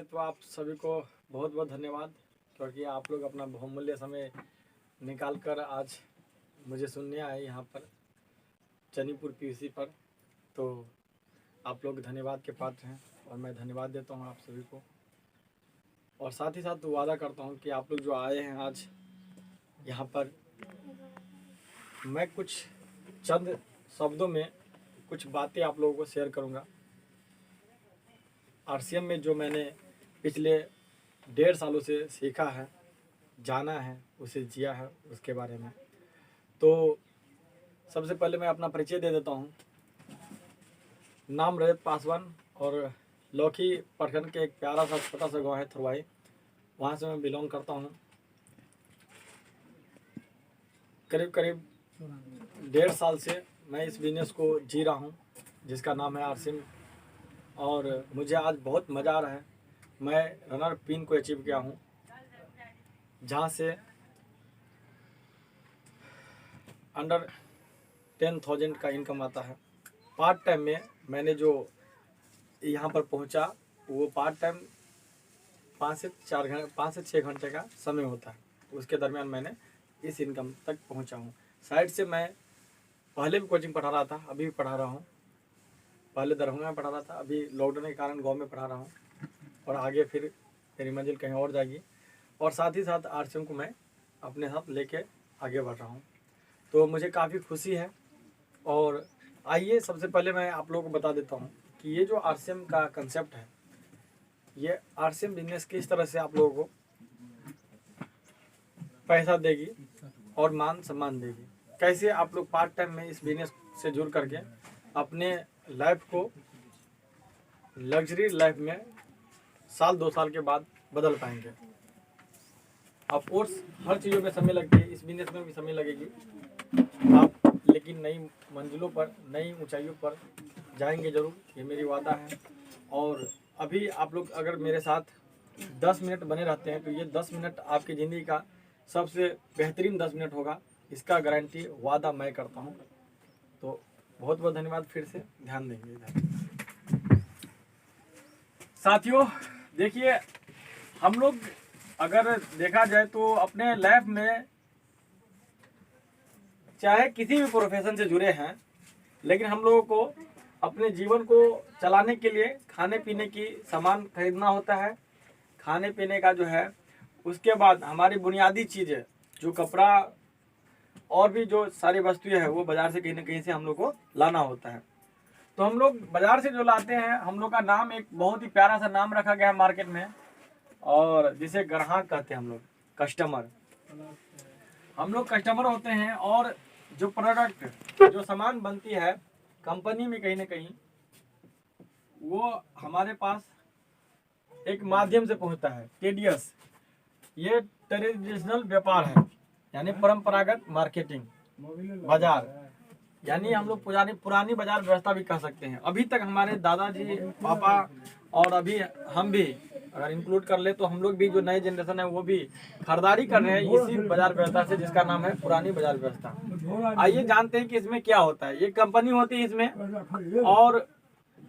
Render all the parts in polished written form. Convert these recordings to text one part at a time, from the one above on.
पहले तो आप सभी को बहुत बहुत धन्यवाद, क्योंकि आप लोग अपना बहुमूल्य समय निकाल कर आज मुझे सुनने आए यहाँ पर चनीपुर पीयूसी पर। तो आप लोग धन्यवाद के पात्र हैं और मैं धन्यवाद देता हूँ आप सभी को। और साथ ही साथ वादा करता हूँ कि आप लोग जो आए हैं आज यहाँ पर, मैं कुछ चंद शब्दों में कुछ बातें आप लोगों को शेयर करूँगा। आरसीएम में जो मैंने पिछले 1.5 सालों से सीखा है, जाना है, उसे जिया है, उसके बारे में। तो सबसे पहले मैं अपना परिचय दे देता हूँ। नाम रजत पासवान और लौकी प्रखंड के एक प्यारा सा छोटा सा गांव है थुरवाई, वहाँ से मैं बिलोंग करता हूँ। करीब करीब 1.5 साल से मैं इस बिजनेस को जी रहा हूँ जिसका नाम है आरसीएम, और मुझे आज बहुत मज़ा आ रहा है। मैं रनर पिन को अचीव किया हूँ, जहाँ से अंडर 10,000 का इनकम आता है। पार्ट टाइम में मैंने जो यहाँ पर पहुँचा वो पार्ट टाइम 5 से 6 घंटे का समय होता है, उसके दरमियान मैंने इस इनकम तक पहुँचा हूँ। साइड से मैं पहले भी कोचिंग पढ़ा रहा था, अभी भी पढ़ा रहा हूँ। पहले दरभंगा में पढ़ा रहा था, अभी लॉकडाउन के कारण गांव में पढ़ा रहा हूँ, और आगे फिर मेरी मंजिल कहीं और जाएगी। और साथ ही साथ आरसीएम को मैं अपने साथ लेके आगे बढ़ रहा हूँ, तो मुझे काफ़ी खुशी है। और आइए सबसे पहले मैं आप लोगों को बता देता हूँ कि ये जो आरसीएम का कंसेप्ट है, ये आरसीएम बिजनेस किस तरह से आप लोगों को पैसा देगी और मान सम्मान देगी। कैसे आप लोग पार्ट टाइम में इस बिजनेस से जुड़ करके अपने लाइफ को लग्जरी लाइफ में 1-2 साल के बाद बदल पाएंगे। ऑफ कोर्स हर चीज़ों में समय लगती है, इस बिजनेस में भी समय लगेगी आप, लेकिन नई मंजिलों पर, नई ऊंचाइयों पर जाएंगे ज़रूर, ये मेरी वादा है। और अभी आप लोग अगर मेरे साथ 10 मिनट बने रहते हैं तो ये 10 मिनट आपकी ज़िंदगी का सबसे बेहतरीन 10 मिनट होगा, इसका गारंटी वादा मैं करता हूँ। तो बहुत बहुत धन्यवाद, फिर से ध्यान देंगे इधर। साथियों देखिए, हम लोग अगर देखा जाए तो अपने लाइफ में चाहे किसी भी प्रोफेशन से जुड़े हैं, लेकिन हम लोगों को अपने जीवन को चलाने के लिए खाने पीने की सामान खरीदना होता है। खाने पीने का जो है, उसके बाद हमारी बुनियादी चीज़ें जो कपड़ा और भी जो सारी वस्तुएं हैं वो बाज़ार से कहीं ना कहीं से हम लोग को लाना होता है। तो हम लोग बाज़ार से जो लाते हैं, हम लोग का नाम एक बहुत ही प्यारा सा नाम रखा गया है मार्केट में, और जिसे ग्राहक कहते हैं हम लोग, कस्टमर। हम लोग कस्टमर होते हैं, और जो प्रोडक्ट, जो सामान बनती है कंपनी में कहीं ना कहीं, वो हमारे पास एक माध्यम से पहुंचता है, टीडीएस। ये ट्रेडिशनल व्यापार है, यानी परंपरागत मार्केटिंग बाजार, यानी हम लोग पुरानी बाजार व्यवस्था भी कह सकते हैं। अभी तक हमारे दादाजी, पापा और अभी हम भी अगर इंक्लूड कर ले तो हम लोग भी, जो नए जनरेशन है वो भी खरीदारी कर रहे हैं इसी बाजार व्यवस्था से, जिसका नाम है पुरानी बाजार व्यवस्था। आइए जानते हैं कि इसमें क्या होता है। ये कंपनी होती है इसमें, और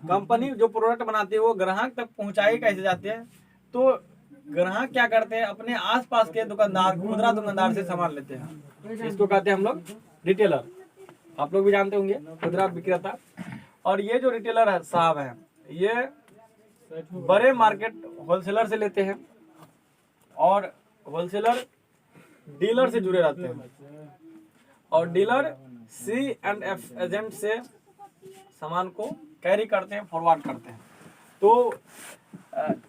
कंपनी जो प्रोडक्ट बनाती है वो ग्राहक तक पहुंचाई कैसे जाते हैं। तो ग्राहक क्या करते हैं, अपने आसपास के दुकानदार, खुदरा दुकानदार से सामान लेते हैं, इसको कहते हैं हम लोग रिटेलर। आप लोग भी जानते होंगे, खुदरा विक्रेता। और ये जो रिटेलर है साहब है, ये बड़े मार्केट होलसेलर से लेते हैं, और होलसेलर डीलर से जुड़े रहते हैं, और डीलर C&F एजेंट से सामान को कैरी करते हैं, फॉरवर्ड करते हैं। तो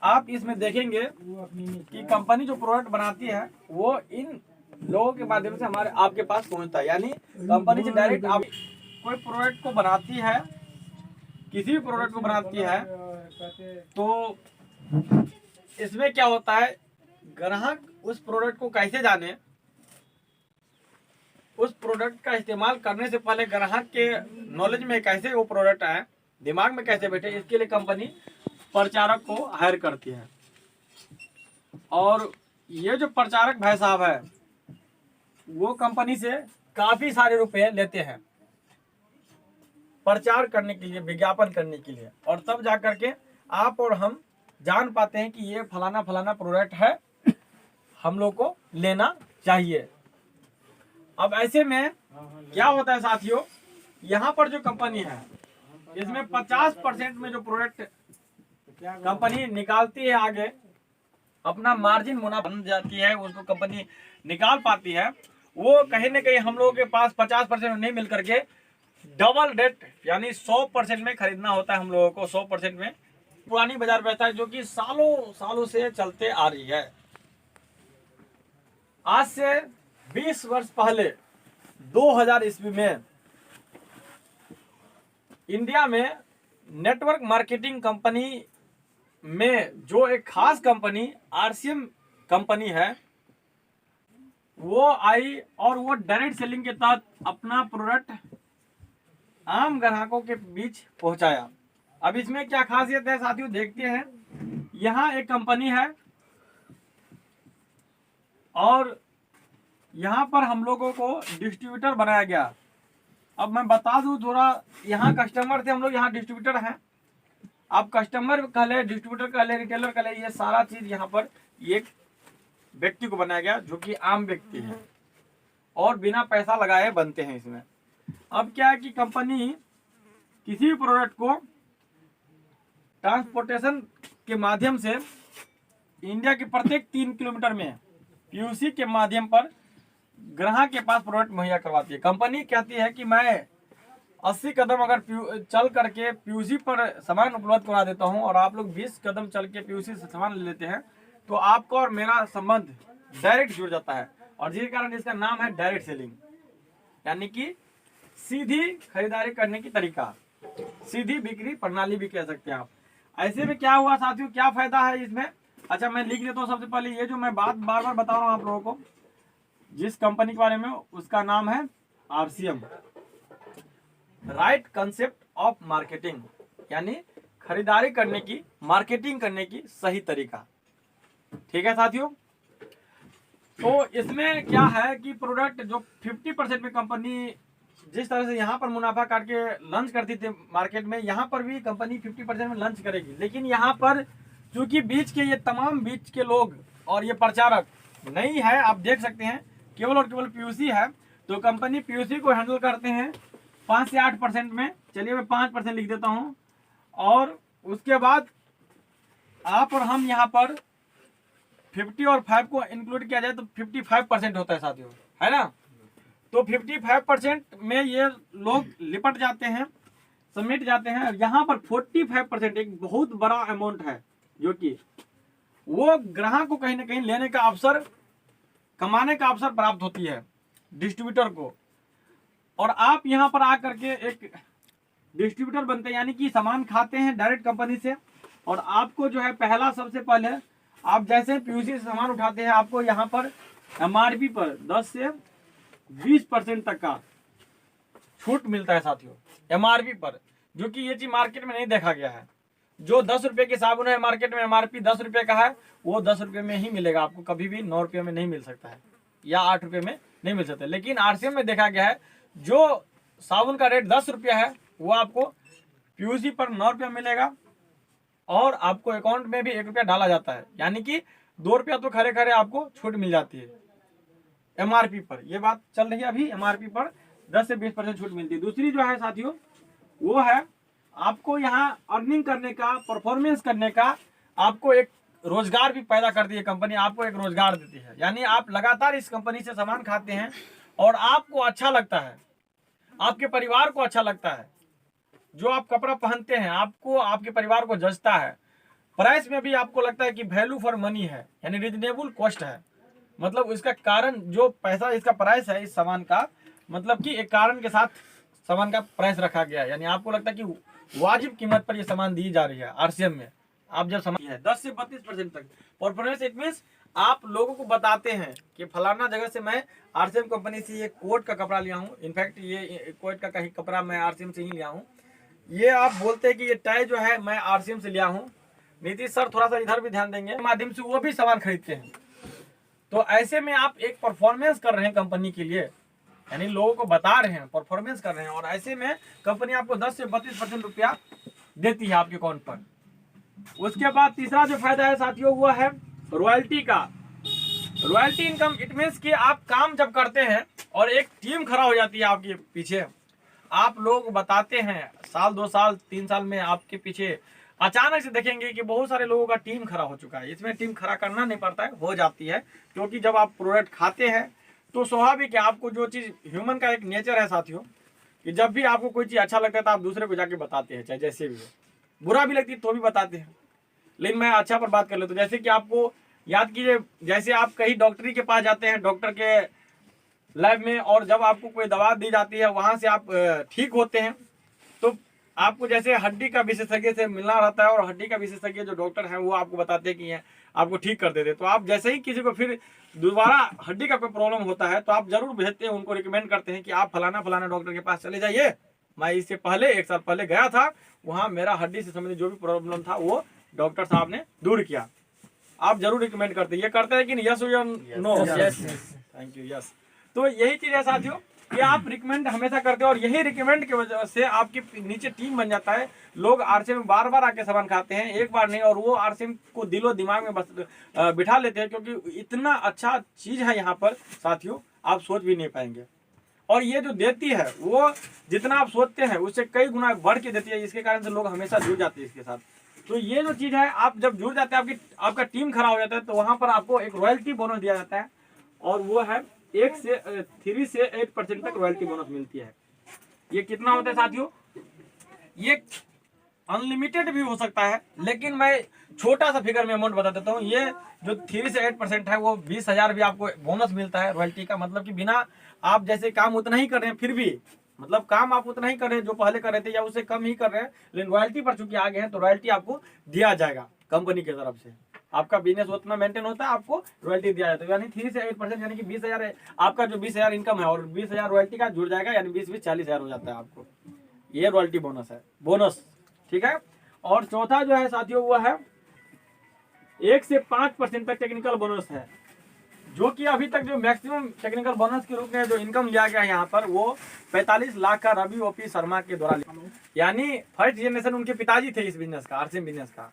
आप इसमें देखेंगे कि कंपनी जो प्रोडक्ट बनाती है वो इन लोगों के माध्यम से हमारे आपके पास पहुंचता है। यानी कंपनी से डायरेक्ट आप कोई प्रोडक्ट को बनाती है, किसी भी प्रोडक्ट को बनाती है, तो इसमें क्या होता है, ग्राहक उस प्रोडक्ट को कैसे जाने, उस प्रोडक्ट का इस्तेमाल करने से पहले ग्राहक के नॉलेज में कैसे वो प्रोडक्ट आए, दिमाग में कैसे बैठे, इसके लिए कंपनी प्रचारक को हायर करती है। और ये जो प्रचारक भाई साहब है, वो कंपनी से काफी सारे रुपए लेते हैं प्रचार करने के लिए, विज्ञापन करने के लिए, और तब जाकर के आप और हम जान पाते हैं कि ये फलाना फलाना प्रोडक्ट है, हम लोग को लेना चाहिए। अब ऐसे में क्या होता है साथियों, यहाँ पर जो कंपनी है इसमें 50% में जो प्रोडक्ट कंपनी निकालती है आगे, अपना मार्जिन मुनाफा बन जाती है, उसको कंपनी निकाल पाती है, वो कहीं ना कहीं हम लोगों के पास 50% नहीं मिल करके डबल रेट यानी 100% में खरीदना होता है हम लोगों को। 100% में पुरानी बाजार व्यवस्था है जो कि सालों सालों से चलते आ रही है। आज से 20 वर्ष पहले 2000 ईस्वी में इंडिया में नेटवर्क मार्केटिंग कंपनी में जो एक खास कंपनी आरसीएम कंपनी है वो आई और वो डायरेक्ट सेलिंग के तहत अपना प्रोडक्ट आम ग्राहकों के बीच पहुंचाया। अब इसमें क्या खासियत है साथियों, देखते हैं। यहाँ एक कंपनी है और यहाँ पर हम लोगों को डिस्ट्रीब्यूटर बनाया गया। अब मैं बता दूं थोड़ा, यहाँ कस्टमर थे हम लोग, यहाँ डिस्ट्रीब्यूटर हैं। आप कस्टमर कह ले, डिस्ट्रीब्यूटर कह ले, रिटेलर कह ले, ये सारा चीज यहाँ पर एक व्यक्ति को बनाया गया जो कि आम व्यक्ति है और बिना पैसा लगाए बनते हैं इसमें। अब क्या है कि कंपनी किसी भी प्रोडक्ट को ट्रांसपोर्टेशन के माध्यम से इंडिया के प्रत्येक 3 किलोमीटर में पीयूसी के माध्यम पर ग्राहक के पास प्रोडक्ट मुहैया करवाती है। कंपनी कहती है कि मैं 80 कदम अगर चल करके पीयूसी पर सामान उपलब्ध करा देता हूं और आप लोग 20 कदम चल के पीयूसी से सामान ले लेते हैं तो आपका और मेरा संबंध डायरेक्ट जुड़ जाता है, और जिस कारण इसका नाम है डायरेक्ट सेलिंग, यानी कि सीधी खरीदारी करने की तरीका, सीधी बिक्री प्रणाली भी कह सकते हैं आप। ऐसे में क्या हुआ साथियों, क्या फायदा है इसमें? अच्छा मैं लिख देता हूँ। सबसे पहले ये जो मैं बात बार बार बता रहा हूँ आप लोगों को, जिस कंपनी के बारे में, उसका नाम है RCM, right concept of marketing, यानी खरीदारी करने की, मार्केटिंग करने की सही तरीका। ठीक है साथियों, तो इसमें क्या है कि प्रोडक्ट जो 50% में कंपनी जिस तरह से यहाँ पर मुनाफा काट के लंच करती थी मार्केट में, यहाँ पर भी कंपनी 50% में लंच करेगी। लेकिन यहाँ पर चूंकि बीच के ये तमाम बीच के लोग और ये प्रचारक नहीं है, आप देख सकते हैं, केवल और केवल पीयूसी है, तो कंपनी पीयूसी को हैंडल करते हैं 5 से 8% में। चलिए मैं 5% लिख देता हूँ, और उसके बाद आप और हम यहाँ पर 50 और 5 को इंक्लूड किया जाए तो 55% होता है साथियों, है ना। तो 55% में ये लोग लिपट जाते हैं, समेट जाते हैं। यहाँ पर 45% एक बहुत बड़ा अमाउंट है जो कि वो ग्राहक को कहीं ना कहीं लेने का अवसर, कमाने का अवसर प्राप्त होती है डिस्ट्रीब्यूटर को। और आप यहाँ पर आकर के एक डिस्ट्रीब्यूटर बनते हैं, यानी कि सामान खाते हैं डायरेक्ट कंपनी से, और आपको जो है पहला सबसे पहले आप जैसे पीयूसी से सामान उठाते हैं, आपको यहाँ पर एमआरपी पर 10 से 20% तक का छूट मिलता है साथियों, एमआरपी पर, जो कि ये चीज मार्केट में नहीं देखा गया है। जो 10 रुपए की साबुन है मार्केट में एमआरपी 10 रुपए का है, वो 10 रुपए में ही मिलेगा आपको, कभी भी 9 रुपये में नहीं मिल सकता है या 8 रुपये में नहीं मिल सकता। लेकिन आरसीएम में देखा गया है जो साबुन का रेट 10 रुपया है वो आपको पीयूसी पर 9 रुपया मिलेगा, और आपको अकाउंट में भी 1 रुपया डाला जाता है, यानी कि 2 रुपया तो खरे खरे आपको छूट मिल जाती है एमआरपी पर। ये बात चल रही है अभी, एमआरपी पर 10 से 20% छूट मिलती है। दूसरी जो है साथियों वो है आपको यहाँ अर्निंग करने का, परफॉर्मेंस करने का, आपको एक रोजगार भी पैदा करती है कंपनी, आपको एक रोजगार देती है। यानी आप लगातार इस कंपनी से सामान खाते हैं और आपको अच्छा लगता है, आपके परिवार को अच्छा लगता है, जो आप कपड़ा पहनते हैं आपको, आपके परिवार को जचता है, प्राइस में भी आपको लगता है कि वैल्यू फॉर मनी है, यानी रिजनेबल कॉस्ट है। मतलब इसका कारण जो पैसा इसका प्राइस है इस सामान का, मतलब कि एक कारण के साथ सामान का प्राइस रखा गया है, यानी आपको लगता है कि वाजिब कीमत पर ये सामान दी जा रही है आरसीएम में। आप जब सामान है 10 से 32% तक परफॉर्मेंस, इट मीन्स आप लोगों को बताते हैं कि फलाना जगह से मैं आरसीएम कंपनी से ये कोट का कपड़ा लिया हूँ, इनफैक्ट ये कोट का कहीं कपड़ा मैं आरसीएम से ही लिया हूँ। ये आप बोलते हैं कि ये टाई जो है मैं आरसीएम से लिया हूँ। नीतीश सर थोड़ा सा इधर भी ध्यान देंगे, माध्यम से वो भी सामान खरीदते हैं। तो ऐसे में आप एक परफॉर्मेंस कर रहे हैं कंपनी के लिए, यानी लोगों को बता रहे हैं, परफॉर्मेंस कर रहे हैं, और ऐसे में कंपनी आपको 10 से 32% रुपया देती है आपके अकाउंट पर। उसके बाद तीसरा जो फायदा है साथियों वो है रॉयल्टी का। रॉयल्टी इनकम इट मीन्स कि आप काम जब करते हैं और एक टीम खड़ा हो जाती है आपके पीछे, आप लोग बताते हैं साल 2 साल 3 साल में आपके पीछे अचानक से देखेंगे कि बहुत सारे लोगों का टीम खड़ा हो चुका है। इसमें टीम खड़ा करना नहीं पड़ता है, हो जाती है, क्योंकि जब आप प्रोडक्ट खाते हैं तो स्वाभाविक है आपको जो चीज़ ह्यूमन का एक नेचर है साथियों कि जब भी आपको कोई चीज़ अच्छा लगता है तो आप दूसरे को जाके बताते हैं, चाहे जैसे भी हो, बुरा भी लगती है तो भी बताते हैं। लेकिन मैं अच्छा पर बात कर लेता हूँ, जैसे कि आपको याद कीजिए, जैसे आप कहीं डॉक्टरी के पास जाते हैं, डॉक्टर के लैब में, और जब आपको कोई दवा दी जाती है वहाँ से आप ठीक होते हैं, तो आपको जैसे हड्डी का विशेषज्ञ से मिलना रहता है और हड्डी का विशेषज्ञ जो डॉक्टर है वो आपको बताते हैं कि ये आपको ठीक कर देते। तो आप जैसे ही किसी को फिर दोबारा हड्डी का कोई प्रॉब्लम होता है तो आप जरूर भेजते हैं, उनको रिकमेंड करते हैं कि आप फलाना फलाना डॉक्टर के पास चले जाइए, मैं इससे पहले 1 साल पहले गया था, वहाँ मेरा हड्डी से संबंधित जो भी प्रॉब्लम था वो डॉक्टर साहब ने दूर किया। आप जरूर रिकमेंड करते हैं, ये करते हैं कि नहीं? यस या नो? Thank you, yes. तो यही चीज है साथियों कि आप रिकमेंड हमेशा करते हो और यही रिकमेंड की वजह से आपके नीचे टीम बन जाता है। लोग आरसीएम में बार बार आके सामान खाते हैं, एक बार नहीं, और वो आरसीएम को दिलो दिमाग में बस बिठा लेते हैं, क्योंकि इतना अच्छा चीज है यहाँ पर साथियों, आप सोच भी नहीं पाएंगे। और ये जो देती है वो जितना आप सोचते हैं उससे कई गुना बढ़ के देती है, इसके कारण से लोग हमेशा जुड़ जाते हैं इसके साथ। तो ये जो चीज है, आप जब जुड़ जाते हैं, आपका टीम खड़ा हो जाता है, तो वहां पर आपको एक रॉयल्टी बोनस दिया जाता है, और वो है 3 से 8% तक रॉयल्टी बोनस मिलती है। ये कितना होता है साथियों? ये अनलिमिटेड भी हो सकता है, लेकिन मैं छोटा सा फिगर में अमाउंट बता देता हूँ। ये जो 3 से 8% है वो 20,000 भी आपको बोनस मिलता है रॉयल्टी का। मतलब कि बिना आप जैसे काम उतना ही कर रहे हैं, फिर भी मतलब काम आप उतना ही कर रहे हैं जो पहले कर रहे थे, या उससे कम ही कर रहे हैं, लेकिन रॉयल्टी पर चूंकि आगे हैं तो रॉयल्टी आपको दिया जाएगा कंपनी की तरफ से। आपका बिजनेस उतना मेंटेन होता है, आपको रॉयल्टी दिया जाता है। यानी 3 से 8% यानी कि 20,000 है आपका, जो 20,000 इनकम है और 20,000 रॉयल्टी का जुड़ जाएगा, यानी 20 40,000 हो जाता है आपको। ये रॉयल्टी बोनस है, बोनस, ठीक है। और चौथा जो है साथियों वो है 1 से 5% तक टेक्निकल बोनस है, जो कि अभी तक जो मैक्सिमम टेक्निकल बोनस के रूप में जो इनकम लिया गया है यहाँ पर वो 45 लाख का रवि ओपी शर्मा के द्वारा लिया। यानी फर्स्ट जनरेशन उनके पिताजी थे इस बिजनेस का, आरसीएम बिजनेस का।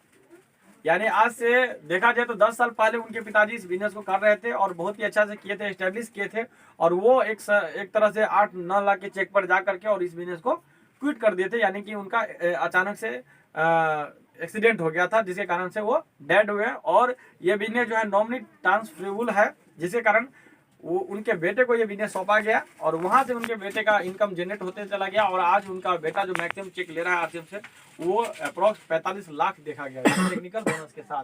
यानी आज से देखा जाए तो 10 साल पहले उनके पिताजी इस बिजनेस को कर रहे थे और बहुत ही अच्छा से किए थे, एस्टेब्लिश किए थे, और वो एक तरह से 8-9 लाख के चेक पर जा करके और इस बिजनेस को क्विट कर दिए थे। यानी कि उनका अचानक से एक्सीडेंट हो गया था, जिसके कारण से वो डेड हुए। और ये बिजनेस जो है नॉमिनी ट्रांसफरेबल है, जिसके कारण वो उनके बेटे को ये बिजनेस सौंपा गया और वहां से उनके बेटे का इनकम जनरेट होते चला गया। और आज उनका बेटा जो मैक्सिमम चेक ले रहा है आरसीएम से, वो अप्रॉक्स 45 लाख देखा गया है टेक्निकल बोनस के साथ।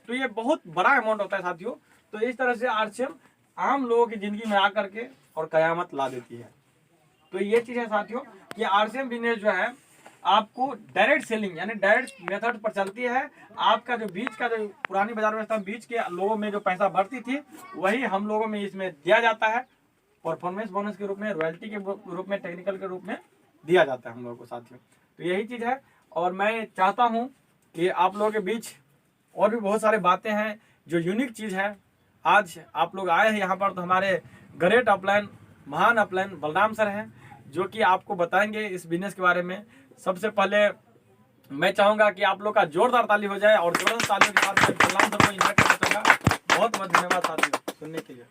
तो ये बहुत बड़ा अमाउंट होता है साथियों। तो इस तरह से आरसीएम आम लोगों की जिंदगी में आकर के और कयामत ला देती है। तो ये चीज है साथियों कि आरसीएम बिजनेस जो है आपको डायरेक्ट सेलिंग यानी डायरेक्ट मेथड पर चलती है। आपका जो बीच का जो पुरानी बाजार व्यवस्था बीच के लोगों में जो पैसा बढ़ती थी वही हम लोगों में इसमें दिया जाता है, परफॉर्मेंस बोनस के रूप में, रॉयल्टी के रूप में, टेक्निकल के रूप में दिया जाता है हम लोगों को साथियों। तो यही चीज़ है। और मैं चाहता हूँ कि आप लोगों के बीच और भी बहुत सारे बातें हैं जो यूनिक चीज़ है। आज आप लोग आए हैं यहाँ पर, तो हमारे ग्रेट अपलाइन, महान अपलाइन बलराम सर हैं जो कि आपको बताएंगे इस बिजनेस के बारे में। सबसे पहले मैं चाहूंगा कि आप लोग का जोरदार ताली हो जाए और जोरदार तालियों के साथ बलराम सर को इन्वाइट करना चाहूंगा। बहुत बहुत धन्यवाद साथियों सुनने के लिए।